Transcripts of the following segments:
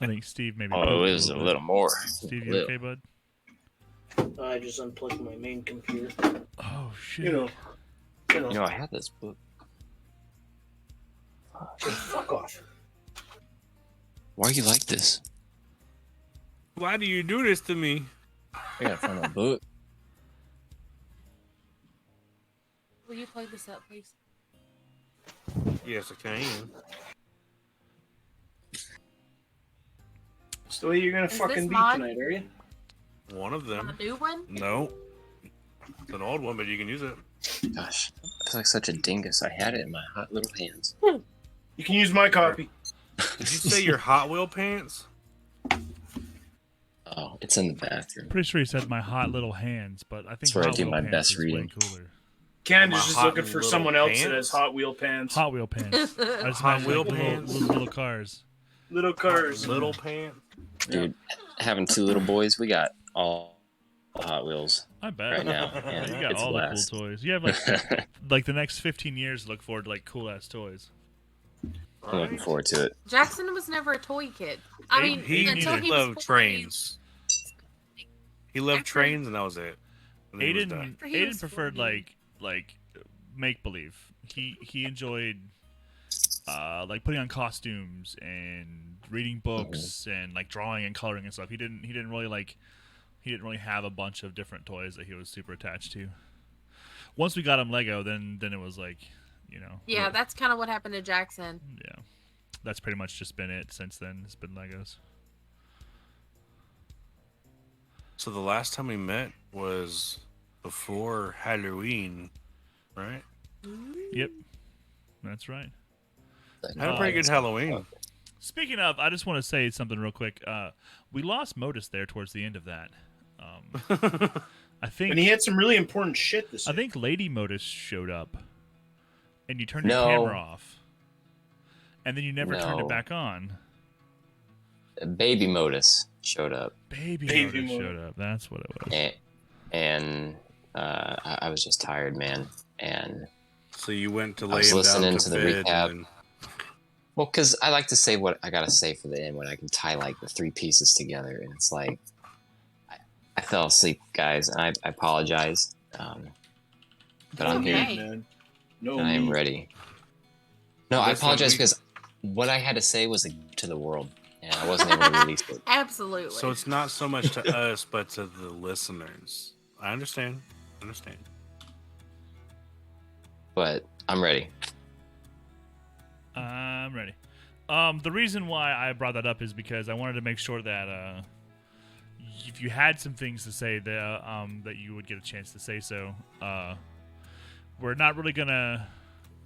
I think Steve maybe. Oh, it was a little more. Steve, you okay, bud? I just unplugged my main computer. Oh shit! You know. You know, I had this book. Fuck off. Why are you like this? Why do you do this to me? I gotta find my book. Will you plug this up, please? Yes, I can. So you're gonna Is fucking this beat mine? tonight, are you? One of A them. new one? No. It's an old one, but you can use it. Gosh, I feel like such a dingus. I had it in my hot little hands. You can use my copy. Did you say your Hot Wheel pants? Oh, it's in the bathroom. Pretty sure he said my hot little hands, but I think That's where I Hot do Wheel my pants best is way reading. cooler. Candace My is hot looking for little someone else that pants? has Hot Wheel pants. Hot Wheel pants. I just Hot imagine, Wheel like, pants? little cars. Little cars. Little pants? Dude, having two little boys, we got all Hot Wheels I bet. right now. Yeah, And you got it's a all the blast. cool toys. You have like the next 15 years to look forward to like cool ass toys. I'm looking forward to it. Jackson was never a toy kid. I mean, he until he was loved 40. trains. He loved After- trains, and that was it. And then he was done. He Aiden was preferred 40. like make believe. He enjoyed like putting on costumes and reading books and like drawing and coloring and stuff. He didn't really have a bunch of different toys that he was super attached to. Once we got him Lego, then it was like, you know. Yeah, that's kind of what happened to Jackson. Yeah. That's pretty much just been it since then. It's been Legos. So the last time we met was before Halloween, right? Yep. That's right. I had a pretty good Halloween. Speaking of, I just want to say something real quick. We lost Modus there towards the end of that. I think And he had some really important shit to say. I think Lady Modus showed up, and you turned No. your camera off, and then you never turned it No. back on. Baby Modus showed up, Baby Baby Modus Modus. showed up. That's what it was. and I was just tired, man. And So you went to I lay was him listening down to to the bed. recap. And well, because I like to say what I gotta say for the end when I can tie like the three pieces together, and it's like I fell asleep, guys, and I apologize, but I'm here. Okay. Man. No, And I am me. ready. No, I Listen, apologize we- because what I had to say was a gift to the world, and I wasn't able to release it. Absolutely. so it's not so much to us, but to the listeners. I understand. But I'm ready. I'm ready. The reason why I brought that up is because I wanted to make sure that if you had some things to say, that you would get a chance to say so. We're not really gonna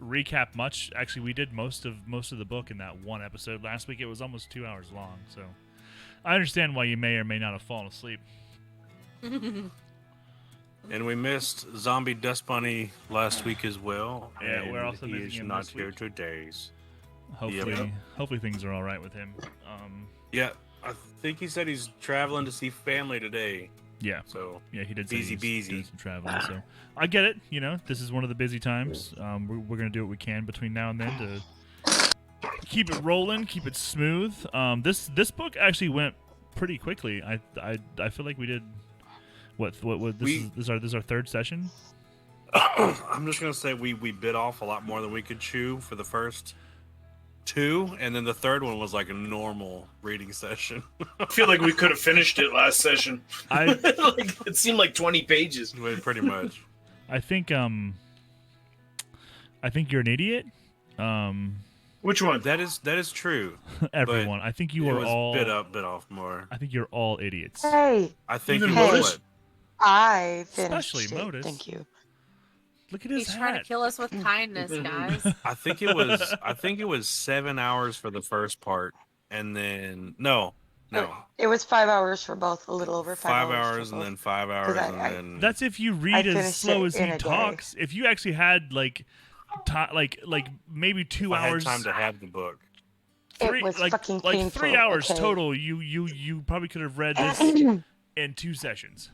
recap much. Actually, we did most of the book in that one episode last week. It was almost 2 hours long, so I understand why you may or may not have fallen asleep. And we missed Zombie Dust Bunny last week as well. Yeah, and we're also he missing is him not this here week. today. Hopefully things are all right with him. Yeah, I think he said he's traveling to see family today. Yeah. So Yeah, he did say Easy he's doing beasy. some traveling, so I get it. You know, this is one of the busy times. We're gonna do what we can between now and then to keep it rolling, keep it smooth. This book actually went pretty quickly. I feel like we did what this is our third session. I'm just gonna say we bit off a lot more than we could chew for the first two, and then the third one was like a normal reading session. I feel like we could have finished it last session. I It seemed like 20 pages. Pretty much. I think you're an idiot. Which one? That is true. Everyone. I think you it are was all. bit off more. I think you're all idiots. Hey, I think Even it was Modus? what? I finished Especially it. Modus. Thank you. Look at his He's trying to hat. kill us with kindness, guys. I think it was 7 hours for the first part, and then no, It was 5 hours for both, a little over 5 5 hours for and both. then 5 hours I- and I- then That's if you I read as finished slow it as in he a day. talks. If you actually had like maybe 2 if I had hours, time to have the book. It was fucking like painful. 3 hours okay? total. You probably could have read this in 2 sessions.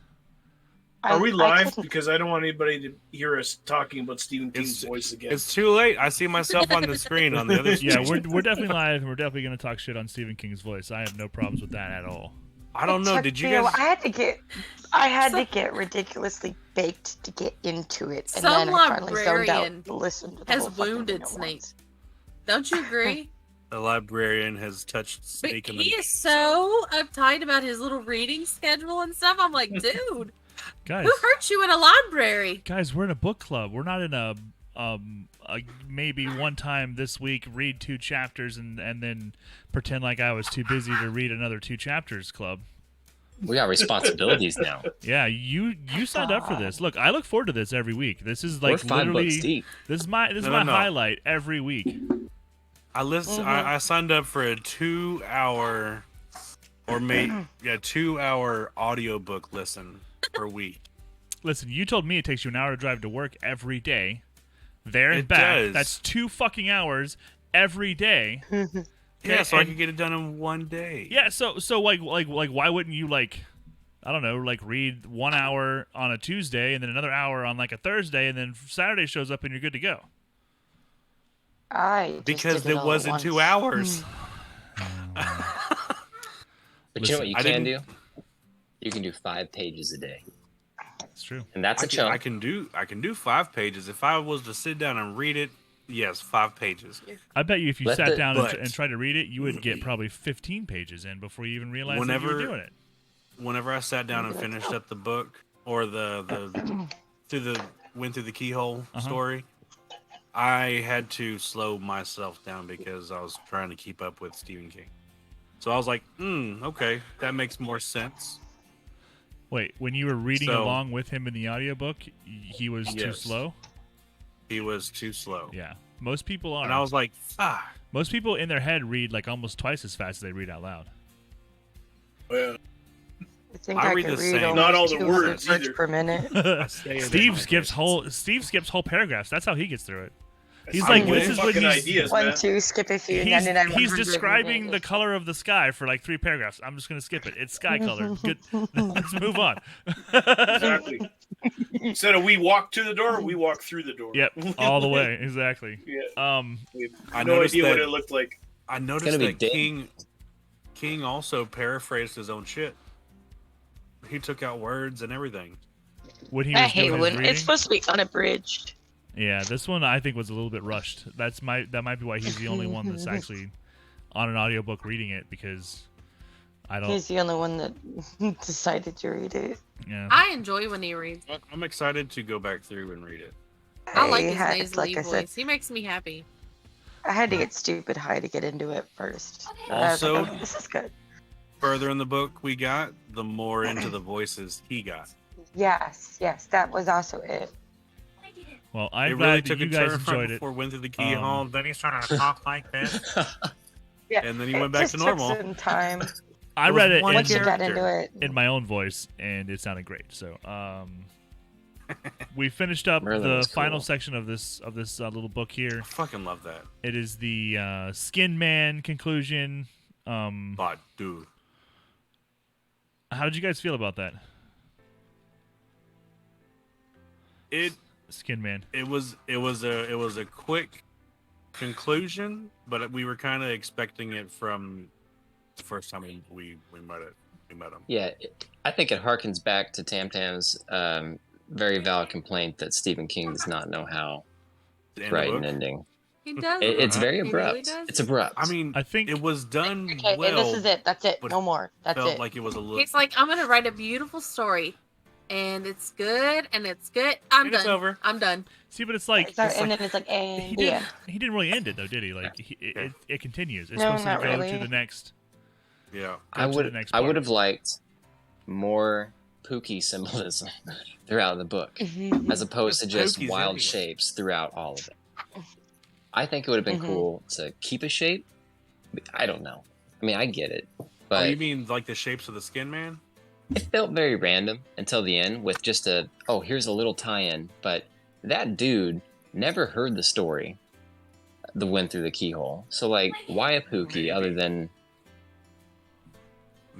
Are we I live? couldn't- Because I don't want anybody to hear us talking about Stephen King's voice again. It's too late. I see myself on the screen on the other Yeah, screen. we're definitely live, and we're definitely gonna talk shit on Stephen King's voice. I have no problems with that at all. I don't know. It Did took you me a guys? while. I had to get ridiculously baked to get into it, and Some then I finally zoned out librarian to listen to the has whole fucking wounded thing at Snape. once. Don't you agree? The librarian has touched But Snake in he the. is so uptight about his little reading schedule and stuff. I'm like, dude, Guys, who hurt you in a library? guys, we're in a book club. We're not in a maybe one time this week read 2 chapters and then pretend like I was too busy to read another 2 chapters club. We got responsibilities now. Yeah, you signed up for this. Look, I look forward to this every week. This is like We're $5 literally deep. this is my No. highlight every week. I listen. I signed up for a 2-hour, or 2-hour audiobook listen per week. Listen, you told me it takes you an hour to drive to work every day. There and It back. does. That's 2 fucking hours every day. Yeah, so I and- could get it done in one day. Yeah, so like why wouldn't you like I don't know, like read 1 hour on a Tuesday and then another hour on like a Thursday and then Saturday shows up and you're good to go. I just Because did it it all wasn't at 2 once. hours. But you know what you I can didn't- do? You can do 5 pages a day, It's true. and that's a I chunk. can do 5 pages. If I was to sit down and read it, yes, 5 pages. I bet you if you Let sat the- down but- and tried to read it, you would get probably 15 pages in before you even realized that you were Whenever- doing it. Whenever I sat down and finished up the book or the went through the keyhole story, I had to slow myself down because I was trying to keep up with Stephen King. So I was like, okay, that makes more sense. Wait, when you were reading So- along with him in the audiobook, he was too Yes. slow? He was too slow. Yeah. Most people are. And I was like, Most people in their head read like almost twice as fast as they read out loud. Well, I think I I read could the read same. almost Not all the 200 words words either. per minute. I stay in Steve my skips head. whole paragraphs. That's how he gets through it. He's I'm like, with this is when fucking he's ideas, One, man. two, skip a few, he's 99, he's 100, describing the 100. color of the sky for like 3 paragraphs. I'm just gonna skip it. It's sky color. Good. Let's move on. Exactly. Instead of we walk to the door, we walk through the door. Yep, all the way. Exactly. Yeah. We I No noticed idea what that- it looked like. I noticed gonna be that dead. King also paraphrased his own shit. He took out words and everything. when he I was hate doing his when reading. it's supposed to be unabridged. Yeah, this one I think was a little bit rushed. That might be why he's the only one that's actually on an audiobook reading it because I don't. He's the only one that decided to read it. Yeah. I enjoy when he reads. I'm excited to go back through and read it. I like his had, nasally like I said, voice. He makes me happy. I had to get stupid high to get into it first. And I was Also- like, oh, this is good. Further in the book we got, the more into the voices he got. Yes, that was also it. Well, It I'm really glad took that a you guys turn enjoyed it. before it went through the keyhole. Then he's trying to talk like this. Yeah, And then he it went back just to took normal. some time I It was read it one once you got character. into it. in my own voice, and it sounded great. So, we finished up Merlin the was final cool. section of this little book here. I fucking love that. It is the Skin Man conclusion. But dude, How did you guys feel about that? it Skin Man. it was a quick conclusion, but we were kind of expecting it from the first time we met him. Yeah, I think it harkens back to Tam Tam's very valid complaint that Stephen King does not know how The to end of write the an book. ending. He does. It's very He really abrupt. does? It's abrupt. I mean, I think it was done Okay, well. and this is it. That's it. but No more. That's felt it. like it was a little. He's like, I'm gonna write a beautiful story, and it's good, and it's good. I'm And it's done. over. I'm done. see, but it's like And then it's like, he and didn't. yeah. He didn't really end it though, did he? Like it continues. It's No, supposed to not go really. to the next. Yeah. I to the would next I part. would have liked more Pookie symbolism throughout the book, as opposed to just Pookie's wild everywhere. shapes throughout all of it. I think it would have been cool to keep a shape. I don't know. I mean, I get it, Oh, but you mean like the shapes of the Skin Man? it felt very random until the end with just here's a little tie-in. But that dude never heard the story, the Went Through the Keyhole. So like, why a Pookie other than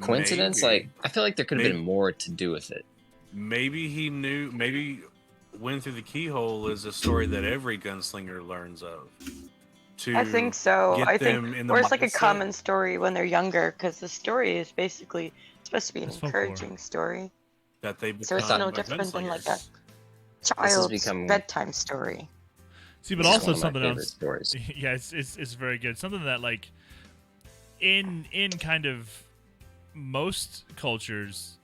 coincidence? Maybe. Like, I feel like there could have been Maybe. more to do with it. maybe he knew. Maybe Went Through the Keyhole is a story that every gunslinger learns of. To I think so. get I think, them in the or it's like a mindset. common story when they're younger, because the story is basically supposed to be an It's folklore. encouraging story. That they So it's become no a different than like a gunslinger. child's become- bedtime story. See, but This is also one of my something favorite else. stories. Yeah, it's very good. Something that like in kind of most cultures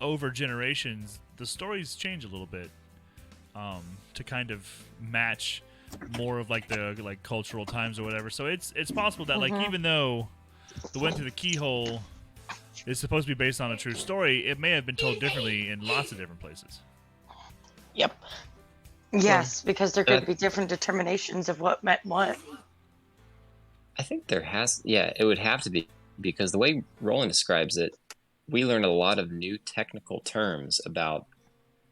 over generations, the stories change a little bit to kind of match more of like the like cultural times or whatever. So it's possible that like even though the Went Through the Keyhole is supposed to be based on a true story, it may have been told differently in lots of different places. Yep. Yes, because there could be different determinations of what meant what. I think it would have to be, because the way Roland describes it, we learn a lot of new technical terms about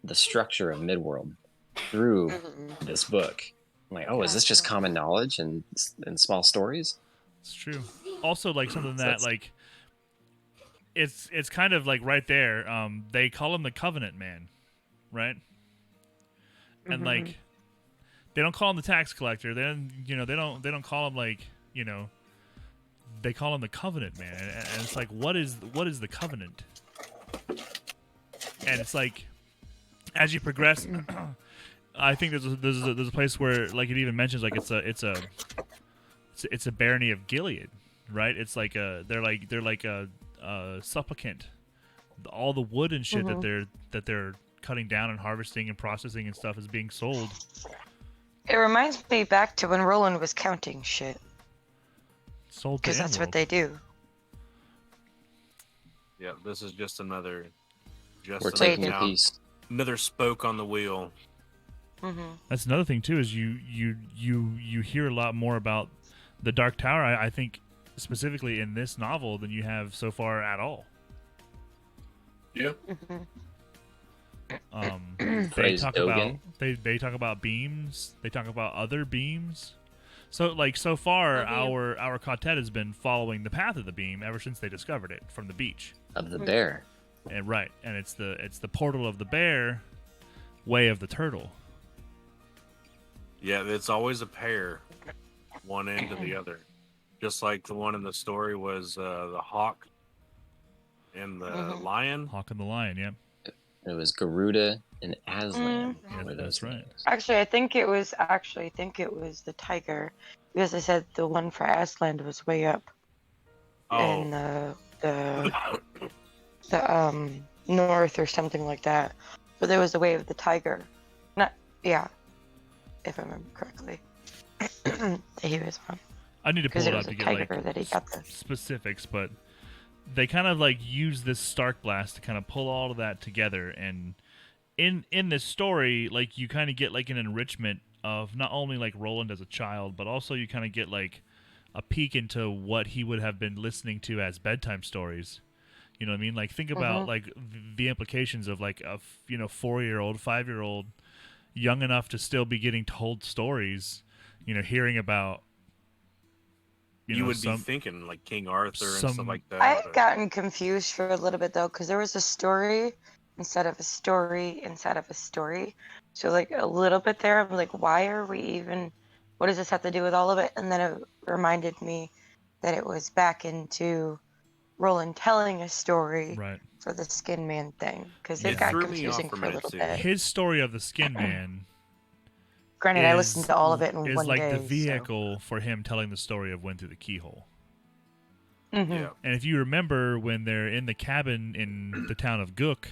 the structure of Midworld through this book. I'm like, oh, is this just common knowledge and small stories? It's true. Also, like something that That's- like it's kind of like right there. They call him the Covenant Man, right? And like they don't call him the tax collector. Then they don't call him like they call him the Covenant Man, and it's like what is the Covenant? And it's like as you progress, I think there's a place where like it even mentions like it's a barony of Gilead, right? It's like they're like a supplicant. All the wood and shit that they're cutting down and harvesting and processing and stuff is being sold. It reminds me back to when Roland was counting shit, Sold to because that's what Emerald. they do. Yeah, this is just another. We're taking a now, piece. another spoke on the wheel. That's another thing too, is you hear a lot more about the Dark Tower. I think specifically in this novel than you have so far at all. Yeah. They Praise talk Dogen. about they talk about beams. They talk about other beams. So like so far, our quartet has been following the path of the beam ever since they discovered it from the beach. Of the bear. And right, and it's the portal of the bear, way of the turtle. Yeah, it's always a pair, one end to the other. Just like the one in the story was the hawk and the lion. Hawk and the lion, yeah. It was Garuda and Aslan. Yeah, were that's those right. names. Actually, I think it was the tiger, because I said the one for Aslan was way up in the north or something like that. But there was the way of the tiger. If I remember correctly, that he was on. I need to pull Because it it up was to a get tiger like that he got the. specifics, but they kind of like use this Stark Blast to kind of pull all of that together. And in this story, like you kind of get like an enrichment of not only like Roland as a child, but also you kind of get like a peek into what he would have been listening to as bedtime stories. You know what I mean? Like think about like the implications of like a 4-year-old, 5-year-old, young enough to still be getting told stories. Hearing about. You would be thinking like King Arthur and stuff like that. I had gotten confused for a little bit though, because there was a story instead of a story inside of a story. So like a little bit there, I'm like, why are we even? What does this have to do with all of it? And then it reminded me that it was back into Roland telling a story Right. for the Skin Man thing, because Yeah. it got Threw me off confusing for a for a minute, little too. bit. His story of the Skin Man Granted, I listened to all of it in is one like day. the vehicle for him telling the story of Went Through the Keyhole. So. Yeah. And if you remember when they're in the cabin in the town of Gook,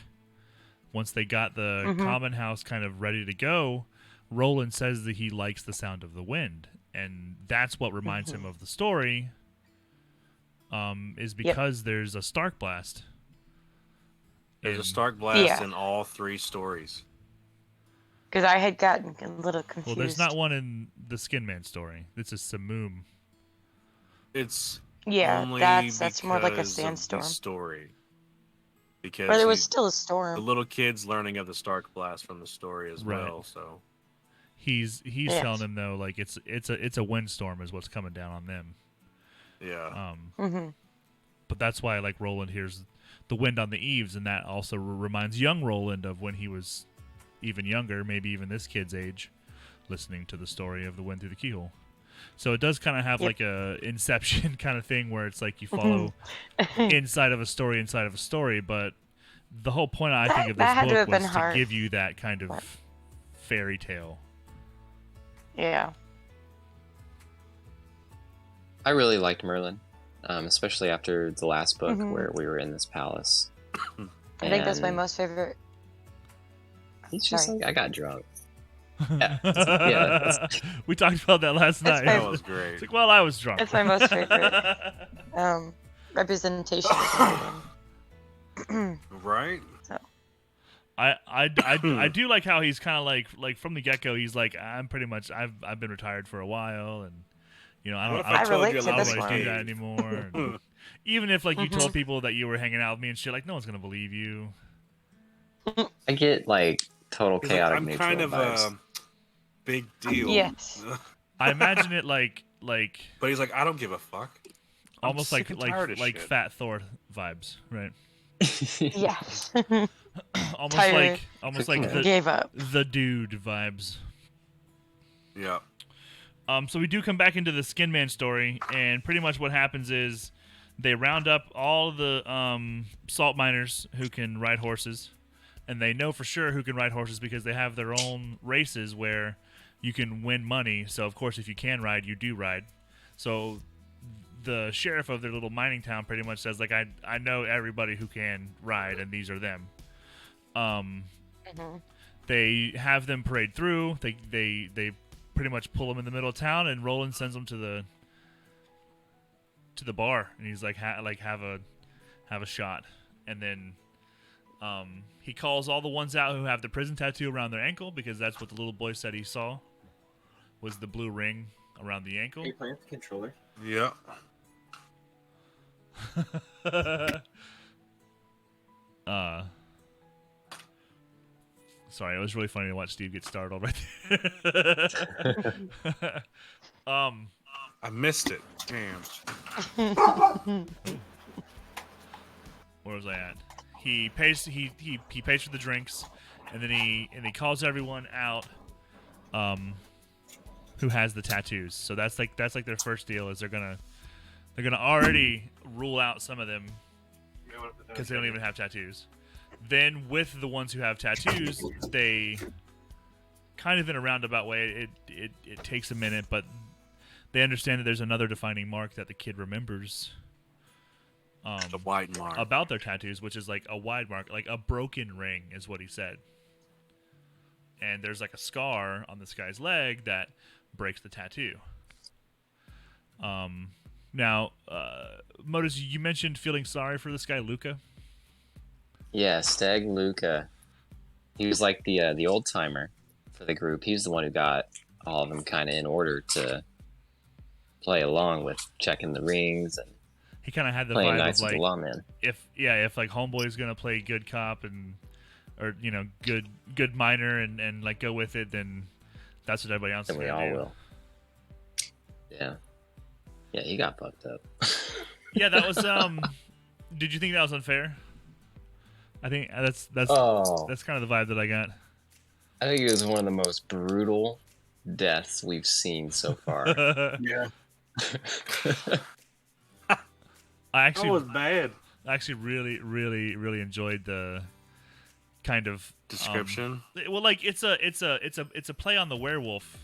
once they got the common house kind of ready to go, Roland says that he likes the sound of the wind, and that's what reminds him of the story. Is because there's a Stark Blast. There's a in- Stark Blast Yeah. in all 3 stories. Because I had gotten a little confused. Well, there's not one in the Skin Man story. This is Samum. It's Yeah, only that's more like a because of the sandstorm. story. Because But it was he- still a the storm. little kid's learning of the Stark Blast from the story as Right. well. So He's Yes. telling him though, like it's a windstorm is what's coming down on them. yeah, But but that's why like Roland hears the wind on the eaves, and that also reminds young Roland of when he was even younger, maybe even this kid's age, listening to the story of the wind through the keyhole. So it does kind of have like a Inception kind of thing where it's like you follow inside of a story, but the whole point I think of this book was to give you that kind of fairy tale. Yeah. I really liked Merlin, especially after the last book where we were in this palace. I think that's my most favorite. He's just like, I got drunk. Yeah, we talked about that last night. That was great. It's like, well, I was drunk. That's my most favorite representation of Merlin. Right? So. I do like how he's kind of like from the get-go, he's like, I'm pretty much I've been retired for a while, and you know, I don't want to do that anymore. And even if like you told people that you were hanging out with me and shit, like no one's gonna believe you. I get like total chaotic I'm neutral kind of vibes. a big deal. Yes. I imagine it like But he's like, I don't give a fuck. almost like shit. Fat Thor vibes, right? Yes. almost Tired. like Gave up. the dude vibes. Yeah. So we do come back into the Skin Man story, and pretty much what happens is they round up all the salt miners who can ride horses, and they know for sure who can ride horses because they have their own races where you can win money. So of course, if you can ride, you do ride. So the sheriff of their little mining town pretty much says, like, I know everybody who can ride, and these are them. They have them parade through. They pretty much pull them in the middle of town, and Roland sends them to the bar, and he's like, have a shot, and then he calls all the ones out who have the prison tattoo around their ankle, because that's what the little boy said he saw was the blue ring around the ankle. Are you playing with the controller? Yeah. Sorry, it was really funny to watch Steve get startled right there. I missed it. Damn. Where was I at? He pays he pays for the drinks, and then he calls everyone out who has the tattoos. So that's like their first deal is they're gonna already rule out some of them because they don't even have tattoos. Then with the ones who have tattoos, they kind of in a roundabout way, it takes a minute, but they understand that there's another defining mark that the kid remembers. The white mark. About their tattoos, which is like a wide mark, like a broken ring is what he said. And there's like a scar on this guy's leg that breaks the tattoo. Now, Modus, you mentioned feeling sorry for this guy, Luca. Yeah, Steg Luca. He was like the old timer for the group. He was the one who got all of them kind of in order to play along with checking the rings and he kind of had the playing vibe nice of with like the lawman. if like Homeboy's gonna play good cop or you know good miner and like go with it, then that's what everybody else is Then we gonna all do. will. Yeah, he got fucked up. Yeah, that was did you think that was unfair? I think that's kind of the vibe that I got. I think it was one of the most brutal deaths we've seen so far. Yeah. I That was bad. actually really enjoyed the kind of Description. well, like it's a play on the werewolf.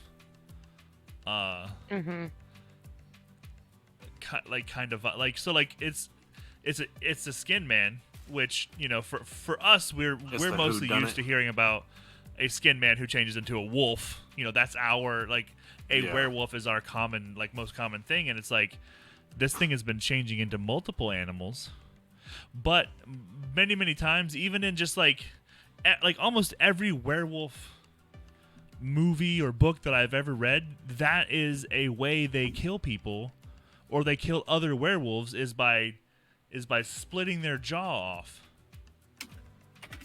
It's a skin man, which you know for us we're mostly used to hearing about a skin man who changes into a wolf. You know, that's our like werewolf is our most common thing, and it's like this thing has been changing into multiple animals, but many times, even in just like almost every werewolf movie or book that I've ever read, that is a way they kill people or they kill other werewolves is by splitting their jaw off.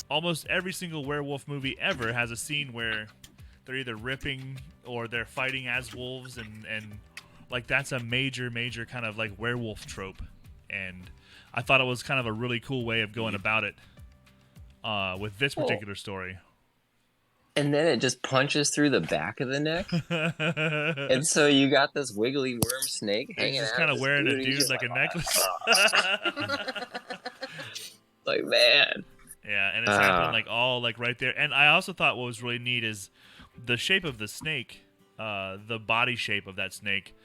Almost every single werewolf movie ever has a scene where they're either ripping or they're fighting as wolves, and like that's a major kind of like werewolf trope and I thought it was kind of a really cool way of going about it with this particular story. And then it just punches through the back of the neck. And so you got this wiggly worm snake hanging He's just out. kind of wearing a and he's dude just like a necklace. like, man. Yeah, and it's happening like all like right there. And I also thought what was really neat is the shape of the snake, the body shape of that snake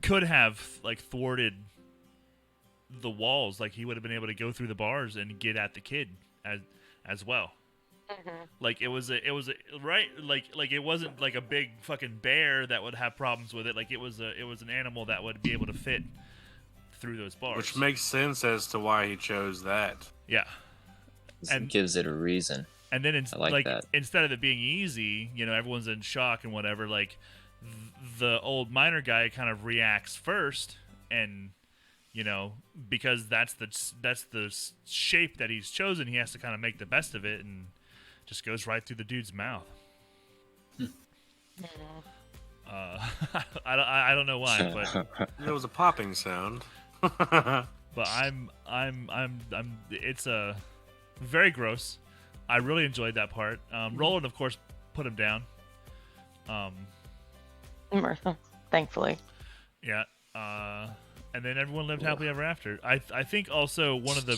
could have like thwarted the walls. Like he would have been able to go through the bars and get at the kid as well. Like it was a right like it wasn't like a big fucking bear that would have problems with it. Like it was an animal that would be able to fit through those bars. Which makes sense as to why he chose that. Yeah. And gives it a reason. And then I like that. Instead of it being easy, you know, everyone's in shock and whatever, like the old miner guy kind of reacts first, and you know, because that's the shape that he's chosen, he has to kind of make the best of it, and just goes right through the dude's mouth. I don't know why, but It was a popping sound. but it's a very gross. I really enjoyed that part. Roland, of course, put him down. Thankfully. Yeah. And then everyone lived happily ever after. I think also one of the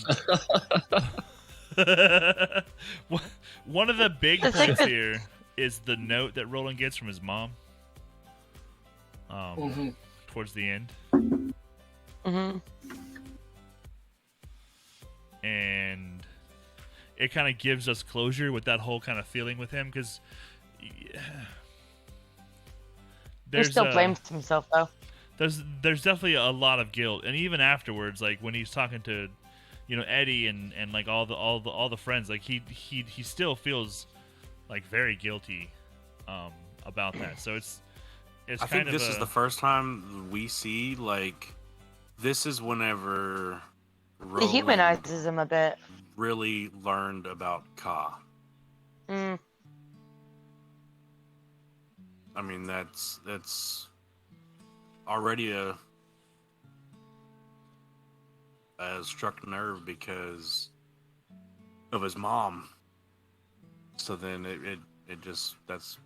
one of the big points here is the note that Roland gets from his mom. Towards the end. And it kind of gives us closure with that whole kind of feeling with him, because he still blames himself though. There's definitely a lot of guilt, and even afterwards, like when he's talking to, you know, Eddie and like all the friends, like he still feels like very guilty about that. So it's I think this is the first time we see, like, this is whenever It humanizes him a bit. really learned about Ka. I mean, that's already a struck nerve because of his mom. So then it just, that's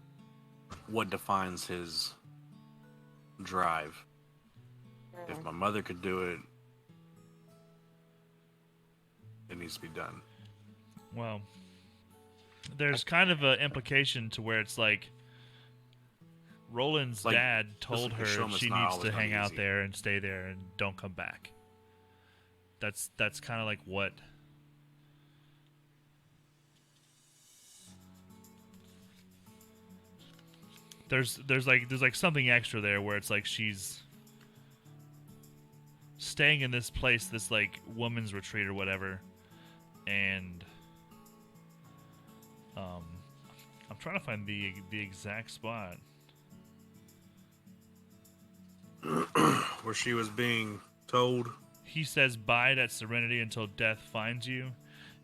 what defines his drive. If my mother could do it, it needs to be done. Well, there's kind of an implication to where it's like Roland's Like, dad told her show 'em it's she not needs always to hang gonna be out easy. there and stay there and don't come back. That's kind of like what there's like something extra there where it's like she's staying in this place, this like woman's retreat or whatever, and I'm trying to find the exact spot. Where she was being told. He says, bide at Serenity until death finds you.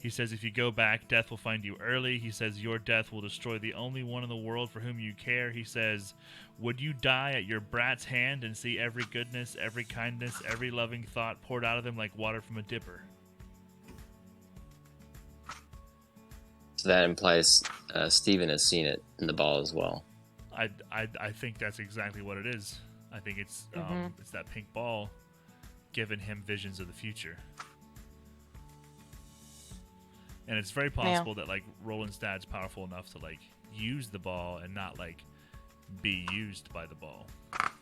He says, if you go back, death will find you early. He says, your death will destroy the only one in the world for whom you care. He says, would you die at your brat's hand and see every goodness, every kindness, every loving thought poured out of them like water from a dipper? So that implies Steven has seen it in the ball as well. I think that's exactly what it is. I think it's that pink ball giving him visions of the future. And it's very possible that like Roland's dad's powerful enough to like use the ball and not like be used by the ball.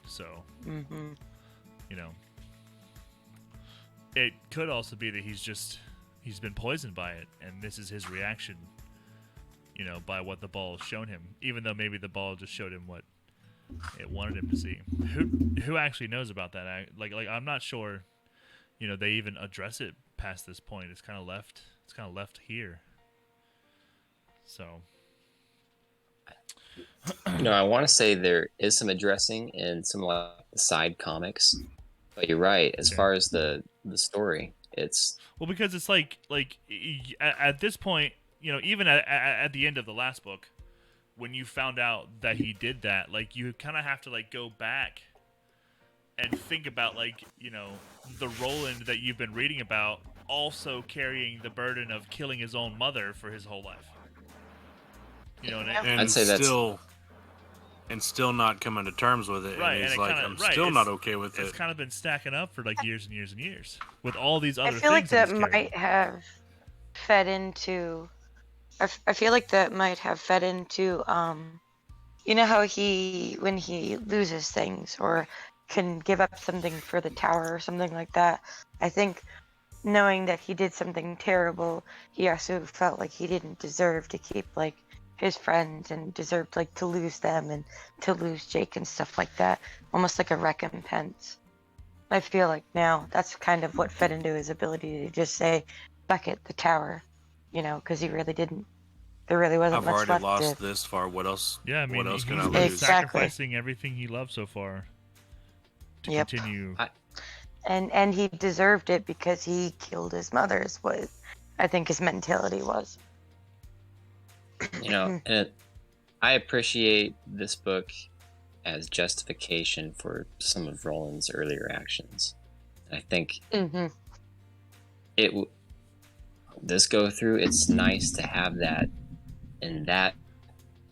So, you know, it could also be that he's been poisoned by it, and this is his reaction, you know, by what the ball has shown him, even though maybe the ball just showed him what it wanted him to see. Who actually knows about that? Like I'm not sure, you know, they even address it past this point. It's kind of left here. So, You know, I want to say there is some addressing in some of the side comics, but you're right. As far as the story, it's well, because it's like at this point, you know, even at the end of the last book, when you found out that he did that, like you kind of have to like go back and think about the Roland that you've been reading about also carrying the burden of killing his own mother for his whole life. You know, And I'd say that's still not coming to terms with it. Right, and he's and like, I'm still not okay with it's it. kind of been stacking up for like years and years and years with all these I other feel like things that he's carrying. might have fed into. I feel like that might have fed into. You know how when he loses things or can give up something for the tower or something like that. I think knowing that he did something terrible, he also felt like he didn't deserve to keep like his friends and deserved like to lose them and to lose Jake and stuff like that, almost like a recompense. I feel like now that's kind of what fed into his ability to just say, "Fuck it, the tower," because he really didn't. There really wasn't I've much already left lost to. this far. What else? Yeah, I mean, what else can he's I been lose? Exactly. sacrificing everything he loved so far to Yep. continue. And he deserved it because he killed his mother. Is what I think his mentality was. and I appreciate this book as justification for some of Roland's earlier actions. I think this go through. It's nice to have that in that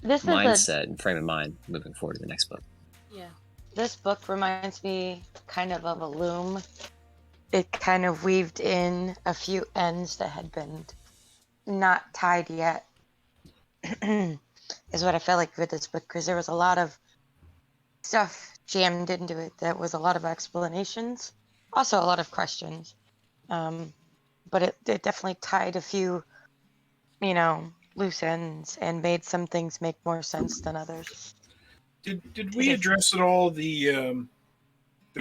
This is mindset and frame of mind moving forward to the next book. Yeah. This book reminds me kind of a loom. It kind of weaved in a few ends that had been not tied yet, is what I felt like with this book, because there was a lot of stuff jammed into it that was a lot of explanations, also a lot of questions. But it definitely tied a few, loose ends and made some things make more sense than others. Did we address at all the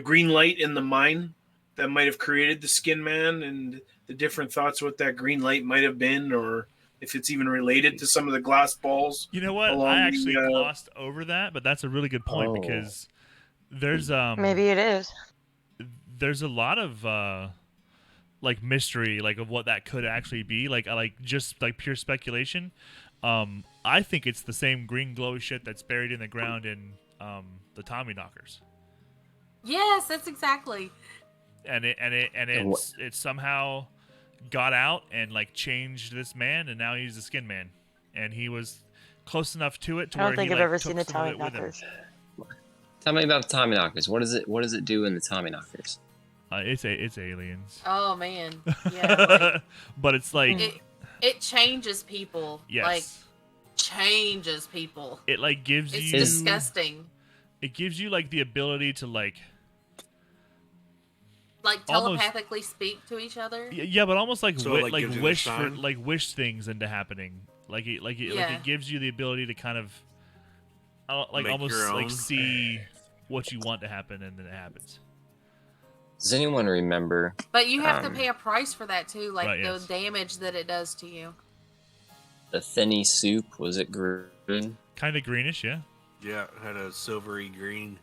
green light in the mine that might have created the Skin Man and the different thoughts what that green light might have been, or if it's even related to some of the glass balls? You know what? I actually glossed over that, but that's a really good point because there's maybe it is. There's a lot of mystery of what that could actually be, just pure speculation. I think it's the same green glowy shit that's buried in the ground in the Tommy Knockers. Yes, that's exactly. And it somehow got out and changed this man, and now he's a Skin Man, and he was close enough to it to where I don't think he I've ever took seen the some of Tommy it with him. Knockers. Tell me about the Tommy Knockers. What does it do in the Tommy Knockers? It's aliens. Oh man, yeah. But it's it changes people. Yes. Changes people. It gives it's you. It's disgusting. It gives you the ability to telepathically speak to each other. Yeah, but almost gives wish things into happening. It gives you the ability to kind of Make almost your own. see what you want to happen, and then it happens. Does anyone remember? But you have to pay a price for that too, Right, the yes. damage that it does to you. The Thinny soup, was it green? Kind of greenish, yeah. Yeah, it had a silvery green.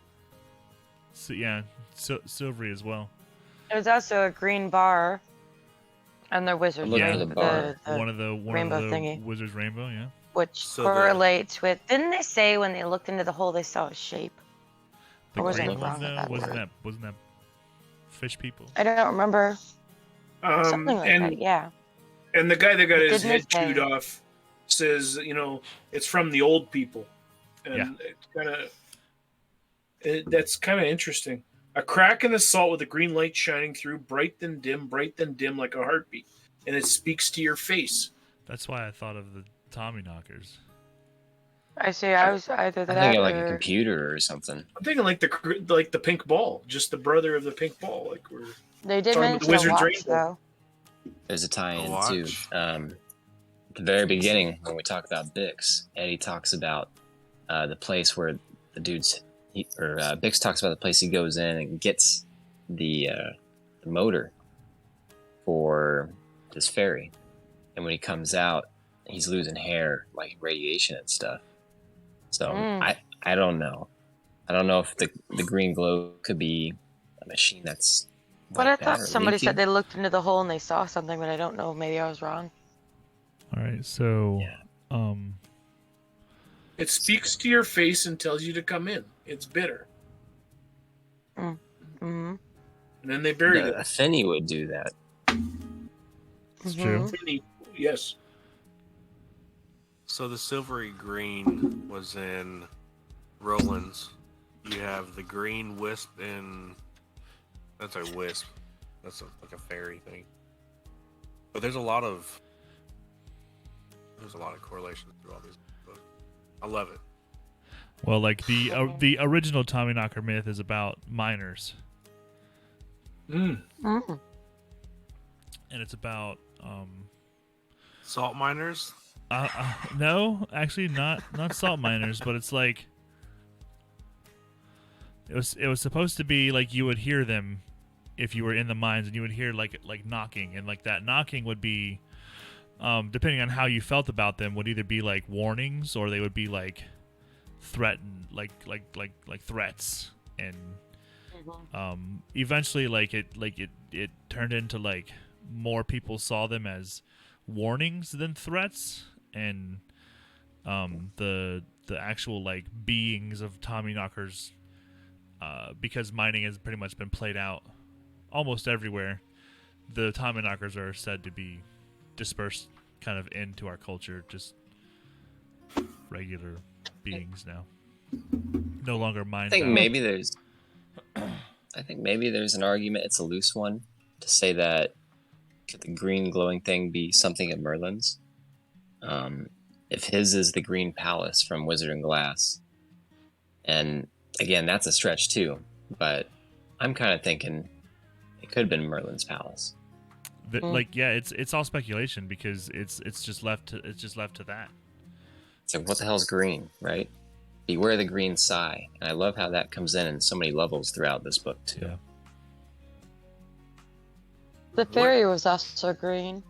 So, yeah, silvery as well. There was also a green bar, and the wizard, Look right? for the bar. One of the rainbow thingy. wizard's rainbow, yeah. Which So correlates with. Didn't they say when they looked into the hole they saw a shape? The Or was I green wrong one, though, about wasn't that fish people? I don't remember. Something like that. Yeah. And the guy that got his Didn't head it say- chewed off says, it's from the old people, and Yeah. it's that's kind of interesting. A crack in the salt with a green light shining through, bright then dim like a heartbeat, and it speaks to your face. That's why I thought of the Tommy Knockers. I see. I was either I that think of like a or computer or something. I'm thinking like the pink ball, just the brother of the pink ball. Like we're they did Sorry, mention the Wizard's a watch Rainbow. though. There's a A tie-in watch? too. At the very beginning, when we talk about Bix, Eddie talks about the place where the Bix talks about the place he goes in and gets the motor for this ferry, and when he comes out, he's losing hair, like radiation and stuff. So I don't know. I don't know if the green glow could be a machine that's. But like I thought that or somebody leaking. said they looked into the hole and they saw something, but I don't know. Maybe I was wrong. All right, so Yeah. it speaks to your face and tells you to come in. It's bitter. Mm-hmm. And then they buried A him. Finny would do that. It's true. Finny, yes. So the silvery green was in Roland's. You have the green wisp in. That's a wisp. That's like a fairy thing. But there's a lot of correlations through all these books. I love it. Well, like the original Tommyknocker myth is about miners, Mm. Mm. and it's about Salt miners. no, actually not salt miners, but it's like it was supposed to be like you would hear them if you were in the mines, and you would hear like knocking, and like that knocking would be depending on how you felt about them, would either be like warnings or they would be like threatened, like threats, and eventually it turned into like more people saw them as warnings than threats, and the actual like beings of Tommyknockers, because mining has pretty much been played out almost everywhere. The Tommyknockers are said to be dispersed kind of into our culture, just regular beings now, no longer mind. I think maybe there's an argument. It's a loose one to say that could the green glowing thing be something at Merlin's? If his is the Green Palace from Wizard and Glass, and again that's a stretch too, but I'm kind of thinking it could have been Merlin's palace. Like yeah, it's all speculation because it's just left to that. So what the hell's green, right? Beware the green sigh, and I love how that comes in so many levels throughout this book too. Yeah. The fairy was also green.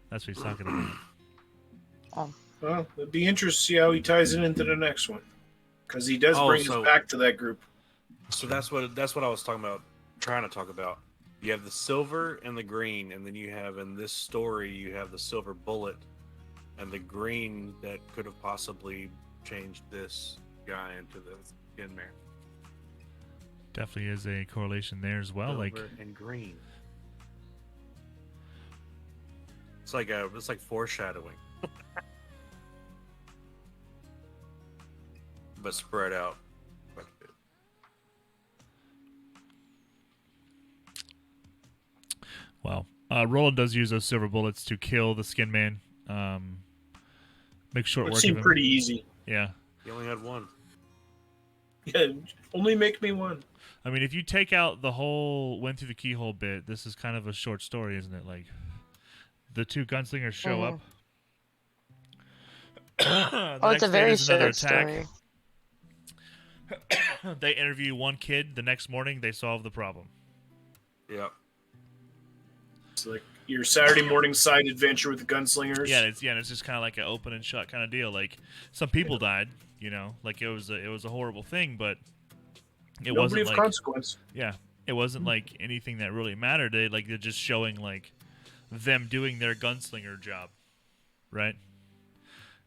That's what he's talking about. Well, it'd be interesting to see how he ties it into the next one, because he does bring us back to that group. So that's what I was talking about, trying to talk about. You have the silver and the green, and then you have in this story you have the silver bullet and the green that could have possibly changed this guy into the Skin Man. Definitely is a correlation there as well. Silver like and green. It's like foreshadowing, but spread out quite a bit. Well, Roland does use those silver bullets to kill the Skin Man. Make short It work of seemed him. pretty easy. Yeah. He only had one. Yeah, only make me one. I mean, if you take out the whole went through the keyhole bit, this is kind of a short story, isn't it? Like, the two gunslingers show up. It's a very short story. They interview one kid. The next morning, they solve the problem. Yep. It's like your Saturday morning side adventure with the gunslingers. Yeah, it's just kind of like an open and shut kind of deal. Like, some people died, like it was a horrible thing, but it Nobody wasn't of like consequence. Yeah, it wasn't like anything that really mattered. They're just showing like them doing their gunslinger job, right?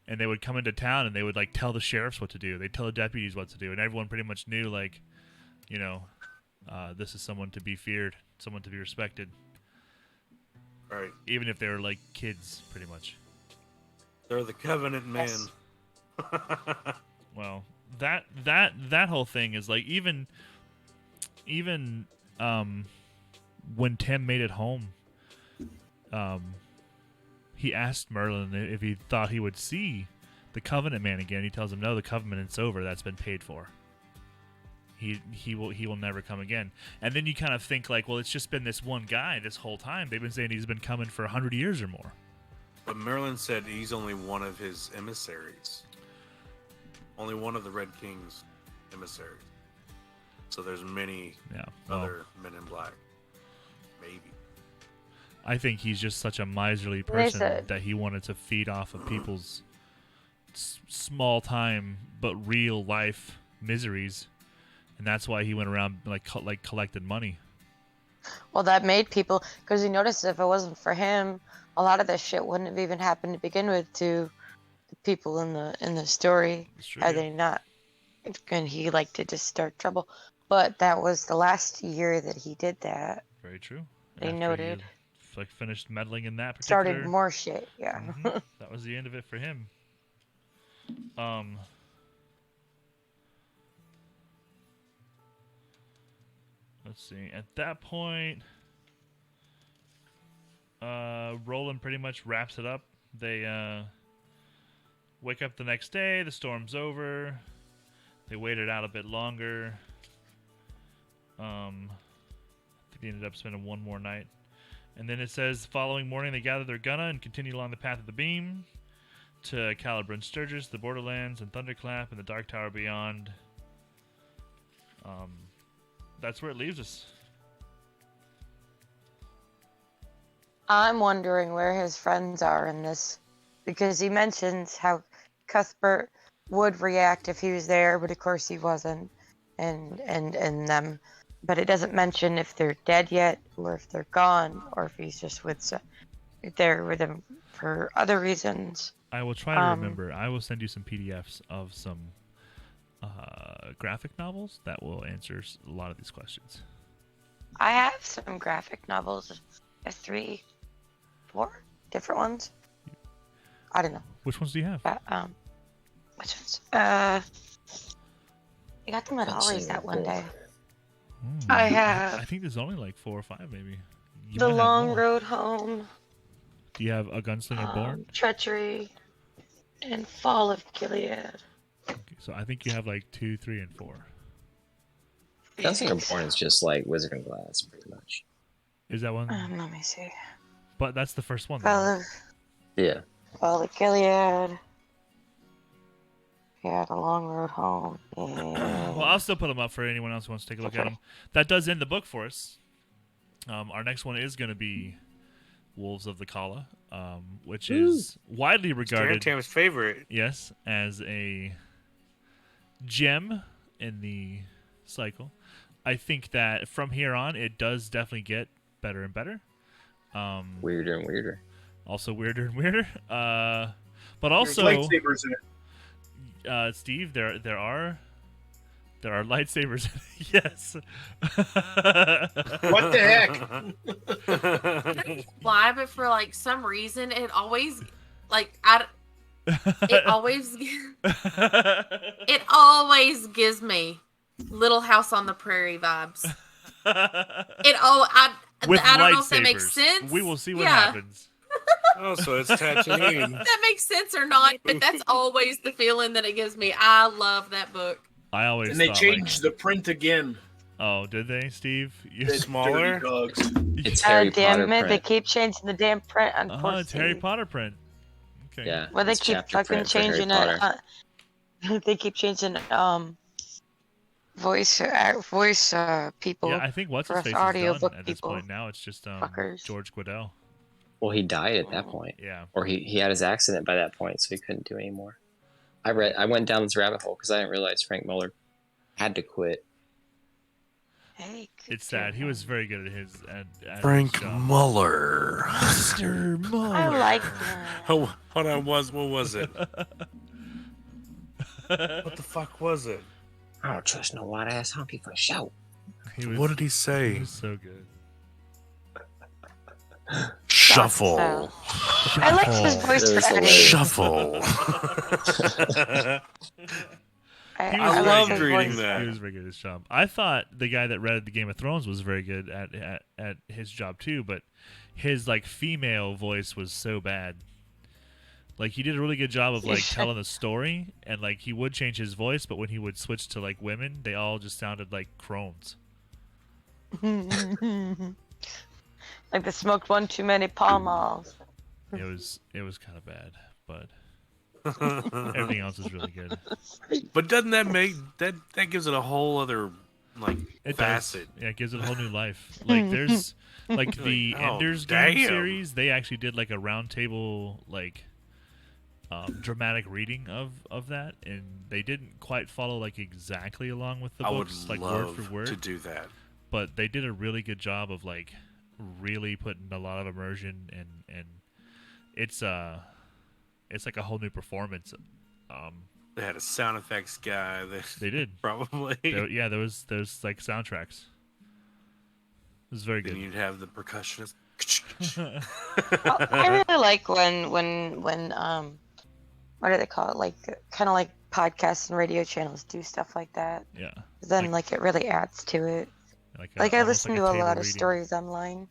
And they would come into town and they would like tell the sheriffs what to do. They'd tell the deputies what to do, and everyone pretty much knew like, this is someone to be feared, someone to be respected. Right. Even if they were like kids, pretty much. They're the Covenant men. Well, that whole thing is like even when Tim made it home, he asked Merlin if he thought he would see the Covenant man again. He tells him no, the Covenant's over. That's been paid for. He will never come again. And then you kind of think like, well, it's just been this one guy this whole time. They've been saying he's been coming for 100 years or more. But Merlin said he's only one of his emissaries. Only one of the Red King's emissaries. So there's many other men in black. Maybe. I think he's just such a miserly person that he wanted to feed off of people's small time but real life miseries. And that's why he went around like collected money. Well, that made people, because you notice if it wasn't for him, a lot of this shit wouldn't have even happened to begin with to the people in the story. Had they not, and he liked to just start trouble. But that was the last year that he did that. Very true. They After noted. you, like finished meddling in that particular. Started more shit, yeah. That was the end of it for him. Let's see. At that point, Roland pretty much wraps it up. They wake up the next day. The storm's over. They waited out a bit longer. I think they ended up spending one more night. And then it says, the following morning they gather their gunna and continue along the path of the beam to Caliburn Sturgis, the Borderlands, and Thunderclap, and the Dark Tower beyond. That's where it leaves us. I'm wondering where his friends are in this, because he mentions how Cuthbert would react if he was there, but of course he wasn't, and them. But it doesn't mention if they're dead yet, or if they're gone, or if he's just there with them for other reasons. I will try to remember. I will send you some PDFs of some graphic novels that will answer a lot of these questions. I have some graphic novels, 3, 4 different ones. I don't know. Which ones do you have? Which ones? I got them at Ollie's that one day. I have. I think there's only like 4 or 5, maybe. You The might have Long more. Road Home. Do you have A Gunslinger Born? Treachery, and Fall of Gilead. Okay, so I think you have like 2, 3, and 4. Gunslinger Born is just like Wizard and Glass, pretty much. Is that one? Let me see. But that's the first one. Yeah. Fall of Gilead. Yeah, The Long Road Home. Well, I'll still put them up for anyone else who wants to take a look at them. That does end the book for us. Our next one is going to be Wolves of the Kala, which is widely regarded, Tam's favorite. yes, as a gem in the cycle. I think that from here on, it does definitely get better and better. Weirder and weirder. Also weirder and weirder. But There's also, lightsabers in it. Steve, there are lightsabers. Yes. What the heck? Why? But for like some reason, it always it always gives me Little House on the Prairie vibes. I don't know if that makes sense. We will see what happens. Oh, so it's Tatooine. That makes sense or not, but that's always the feeling that it gives me. I love that book. I always And they thought, changed the print again. Oh, did they, Steve? The Smaller? dirty dogs. It's Harry Potter damn it, they print. keep changing the damn print on Oh, it's Harry Potter print. Okay. Yeah. Well, they it's keep chapter fucking print for Harry changing Potter. it. They keep changing voice people. Yeah, I think what's for his us face is done audiobook at this people. point. Now it's just Fuckers. George Guidell. Well, he died at that point. Yeah. Or he had his accident by that point, so he couldn't do anymore. I went down this rabbit hole because I didn't realize Frank Miller had to quit. Hey, It's sad. He was very good at his Frank his job. Muller. Mr. Muller. I like that. Oh, hold on. What was it? What the fuck was it? I don't trust no white ass honky for show. What did he He say? was so good. Shuffle. I like his voice It was for hilarious. Shuffle. He I was like loved his reading voice. that. He was very good at his job. I thought the guy that read the Game of Thrones was very good at his job too, but his like female voice was so bad. Like he did a really good job of like telling the story, and like he would change his voice, but when he would switch to like women, they all just sounded like crones. Like they smoked one too many Pall Malls. It was kind of bad, but everything else is really good. But doesn't that make that gives it a whole other like It facet? does. Yeah, it gives it a whole new life. Like there's like the Oh, Ender's Game damn. series. They actually did like a roundtable like dramatic reading of that, and they didn't quite follow like exactly along with the I would books, like love word for word. to do that. But they did a really good job of like really putting a lot of immersion, and it's like a whole new performance. They had a sound effects guy. They did. Probably. Yeah, there was like soundtracks. It was very Then good. you'd have the percussionist. I really like when what do they call it? Like kind of like podcasts and radio channels do stuff like that. Yeah. Then like it really adds to it. Like I almost listen like to a table lot of reading. stories online.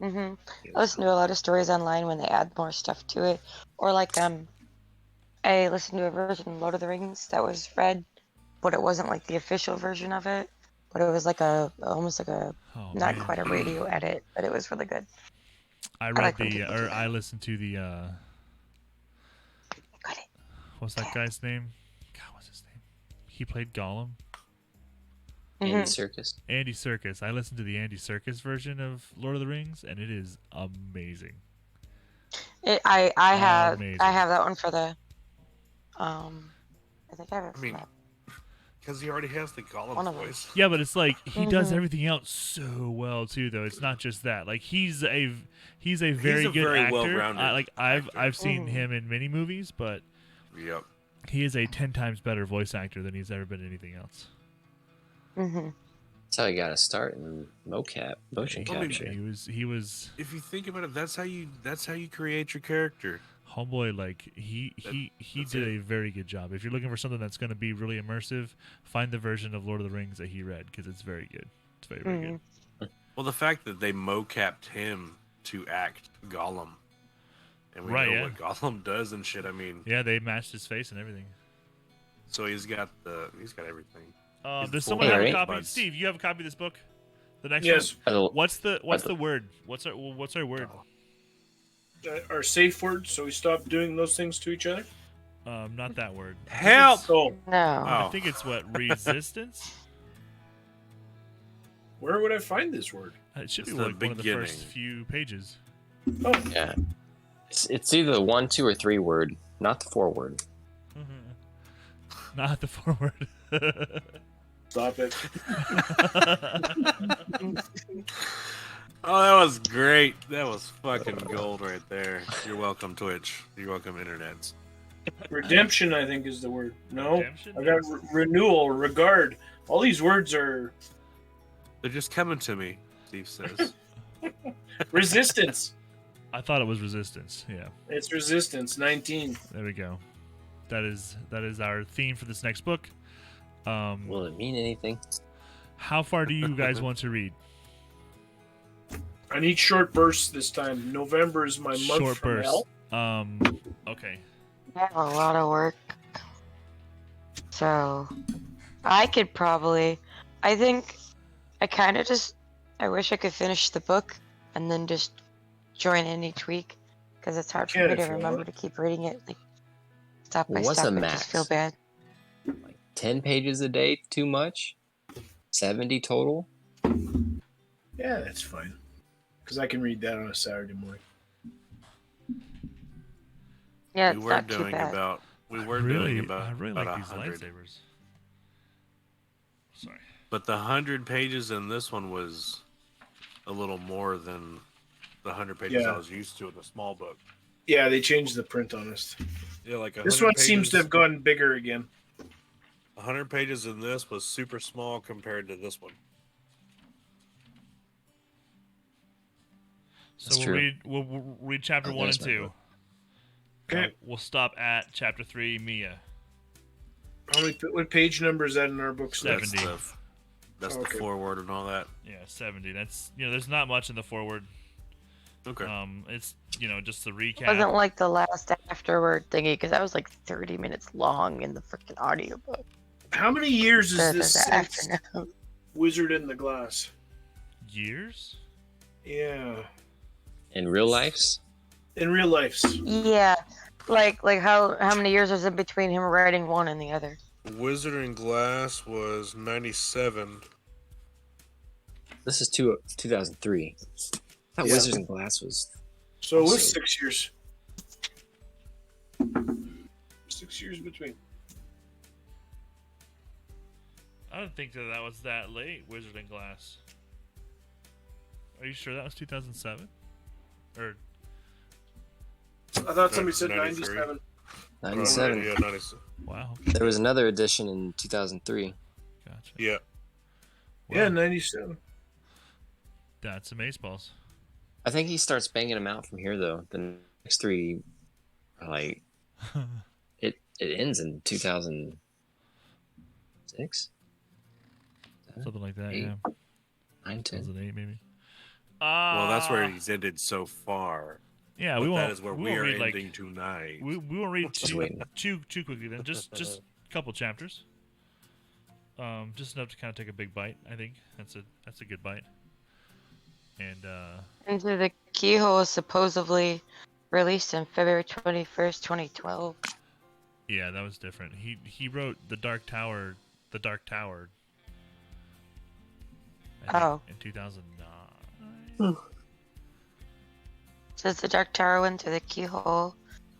I listen to a lot of stories online when they add more stuff to it, or like I listened to a version of Lord of the Rings that was read, but it wasn't like the official version of it. But it was like almost like a Oh, not man. quite a radio edit, but it was really good. I like read when people do I that. listened to the Got it. what's that guy's name? God, what's his name? He played Gollum. Andy Serkis. Andy Serkis. I listened to the Andy Serkis version of Lord of the Rings, and it is amazing. I Amazing. have that one for the I think I have it for that. Because he already has the Gollum One of them. voice. Yeah, but it's like he does Mhm. everything else so well too. Though it's not just that. Like he's a very good very actor. well-rounded I've actor. seen him in many movies, but Yep. he is a 10 times better voice actor than he's ever been in anything else. That's how you got to start in motion capture. He was If you think about it, that's how you create your character. homeboy. Like he that's did it. a very good job. If you're looking for something that's going to be really immersive, find the version of Lord of the Rings that he read because it's very good. It's very very good. Well, the fact that they mocapped him to act Gollum, and we Right, know yeah. what Gollum does and shit. I mean, Yeah, they matched his face and everything. so he's got everything. Does full someone have a Alright. copy? buds. Steve, you have a copy of this book? The next Yes. one. What's the word? What's our word? Our safe word, so we stop doing those things to each other. Not that word. Help! So, No. I Oh. think it's what, resistance? where would I find this word? It should It's be the like one of the first beginning. few pages. Oh, Yeah. It's either the 1, 2, or 3 word, not the 4 word. Not the forward. stop it. Oh, that was great. That was fucking gold right there. You're welcome, Twitch. You're welcome, internets. Redemption, I think, is the word. No, Redemption? I got renewal, regard. All these words are They're just coming to me, Steve says. resistance. I thought it was resistance. Yeah, It's resistance. 19. there we go. That is our theme for this next book. Will it mean anything? How far do you guys want to read? I need short bursts this time. November is my month Short from burst. hell. Okay. I have a lot of work. So I could probably I think I kind of just I wish I could finish the book and then just join in each week because it's hard for Can me if to you remember want. to keep reading it like step by What's step. a I max? just feel bad. Like 10 pages a day, too much? 70 total? Yeah, that's fine. Because I can read that on a Saturday morning. Yeah, we it's were not too doing bad. about I really about like these 100. lightsabers. Sorry. But the 100 pages in this one was a little more than the 100 pages Yeah. I was used to in the small book. Yeah, they changed the print on us. Yeah, like This 100 one seems to pages- have gone bigger again. 100 pages in this was super small compared to this one. So That's we'll true. we'll read chapter Oh, 1 and there's my 2. book. Okay. We'll stop at chapter 3, Mia. How many? What page number is that in our books? now? 70. That's Okay. the foreword and all that. Yeah, 70. That's there's not much in the forward. Okay. It's just the recap. It wasn't like the last afterward thingy because that was like 30 minutes long in the freaking audiobook. How many years is The this since afternoon. Wizard in the Glass? Years? Yeah. In real lives? In real life. Yeah, like how many years was in between him writing one and the other? Wizard and Glass was 97. This is 2003. I thought Yeah. Wizards and Glass was... So it was Also- 6 years. 6 years between. I don't think that was that late, Wizard and Glass. Are you sure that was 2007? Or I thought somebody said 93. 97. '97. Yeah, 97. Wow. There was another edition in 2003. Gotcha. Yeah. Yeah, Wow. 97. That's amazeballs. I think he starts banging them out from here, though. The next three, are like, it ends in 2006, Something like that, 8, yeah. 9, 10. 2008 maybe. Well, that's where he's ended so far. Yeah, But we won't. that is where we we won't are read ending tonight. we won't read Just too waiting. too quickly then. Just a couple chapters. Just enough to kind of take a big bite. I think that's a good bite. And Into the Keyhole is supposedly released on February 21st, 2012. yeah, that was different. He wrote The Dark Tower. The Dark Tower. I think, Oh. in 2009. Says the Dark Tower went through the Keyhole,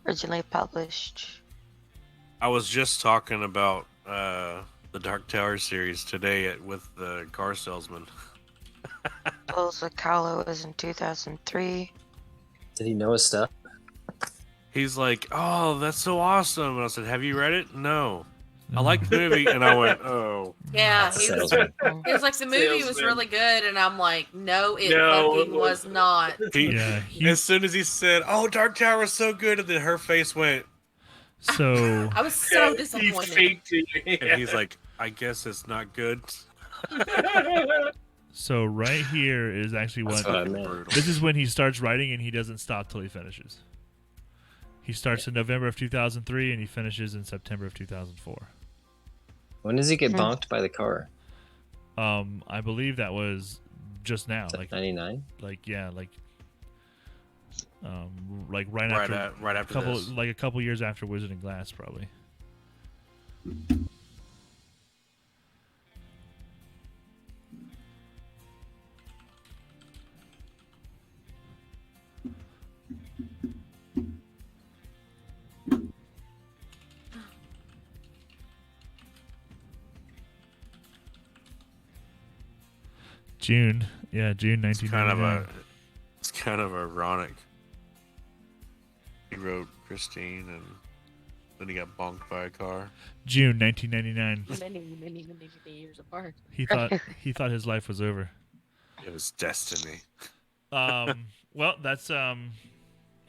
originally published. I was just talking about the Dark Tower series today with the car salesman. Bulls of Kahlo was in 2003. Did he know his stuff? He's like, "Oh, that's so awesome!" And I said, "Have you read it?" No. I like the movie, and I went, "Oh." Yeah, That's a he was salesman. like, the movie was Salesman. really good, and I'm like, no, it No, fucking it was wasn't. not. Yeah, As soon as he said, "Oh, Dark Tower is so good," and then her face went, So I was so He disappointed. faked it. and he's like, "I guess it's not good." so right here is actually That's what what I meant. Brutal. this is when he starts writing, and he doesn't stop till he finishes. He starts in November of 2003, and he finishes in September of 2004. When does he get bonked by the car? I believe that was just now, Is that like 99? yeah, like right Right after after couple this. like a couple years after Wizard and Glass, probably. June 1999. It's kind of ironic. He wrote Christine, and then he got bonked by a car. June 1999. Many years apart. He thought his life was over. It was destiny. Well, that's a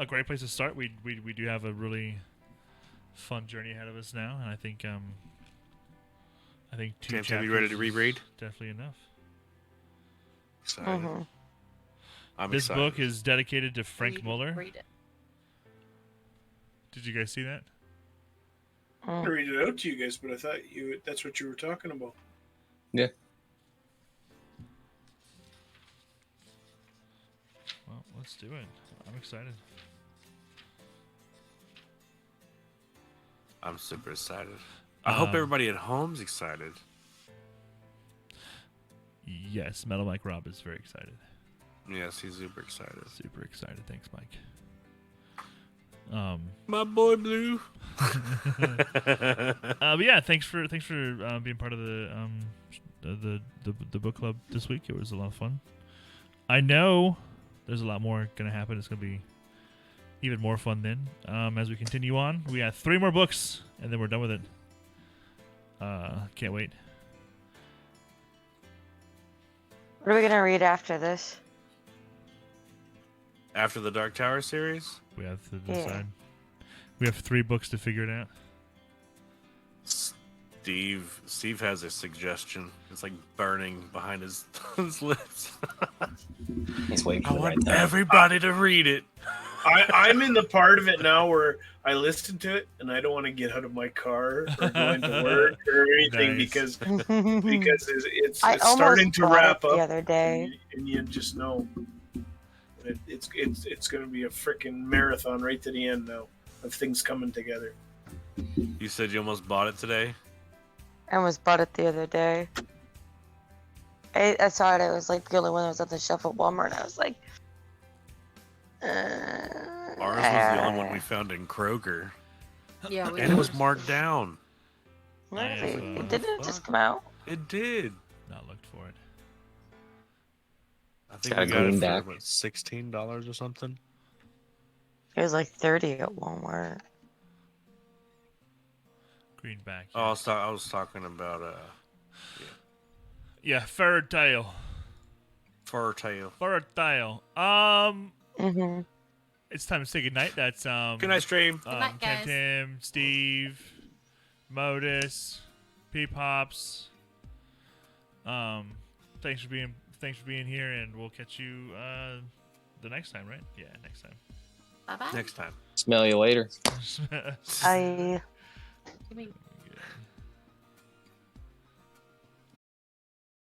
great place to start. We do have a really fun journey ahead of us now, and I think 2 James, chapters have you ready to is reread? definitely enough. Excited. Mm-hmm. I'm This excited. book is dedicated to Frank Muller. Read it. Did you guys see that? I'm gonna read it out to you guys, but I thought that's what you were talking about. Yeah. Well, let's do it. I'm excited. I'm super excited. I hope everybody at home's excited. Yes, Metal Mike Rob is very excited. Yes, he's super excited. Super excited. Thanks, Mike. My boy Blue. But yeah, thanks for being part of the book club this week. It was a lot of fun. I know there's a lot more going to happen. It's going to be even more fun then. As we continue on, we got 3 more books, and then we're done with it. Can't wait. What are we gonna read after this? After the Dark Tower series, We have to Yeah. decide. We have 3 books to figure it out. Steve has a suggestion. It's like burning behind his, his lips. He's waiting I for the right want time. everybody to read it. I'm in the part of it now where I listen to it and I don't want to get out of my car or go into work or anything Nice. because I it's almost starting to bought wrap it up the other day. and you just know it's going to be a freaking marathon right to the end now of things coming together. You said you almost bought it today. I almost bought it the other day. I saw it. It was like the only one that was on the shelf at Walmart. And I was like, Ours was the only one we found in Kroger, Yeah, we and it was marked down. Really? have, Didn't it just come out? It did. Not looked for it. I think Got we a got it green for back. what, $16 or something. It was like 30 at Walmart. Greenback. Oh, I was talking about Yeah, Ferritail. fur tail. Ferritail. Mhm. It's time to say goodnight. That's Good night, stream. Good night, guys. Tim, Steve, Modus, Peepops. Thanks for being here, and we'll catch you the next time, right? Yeah, next time. Bye bye. Next time. Smell you later. I. Give me- Yeah.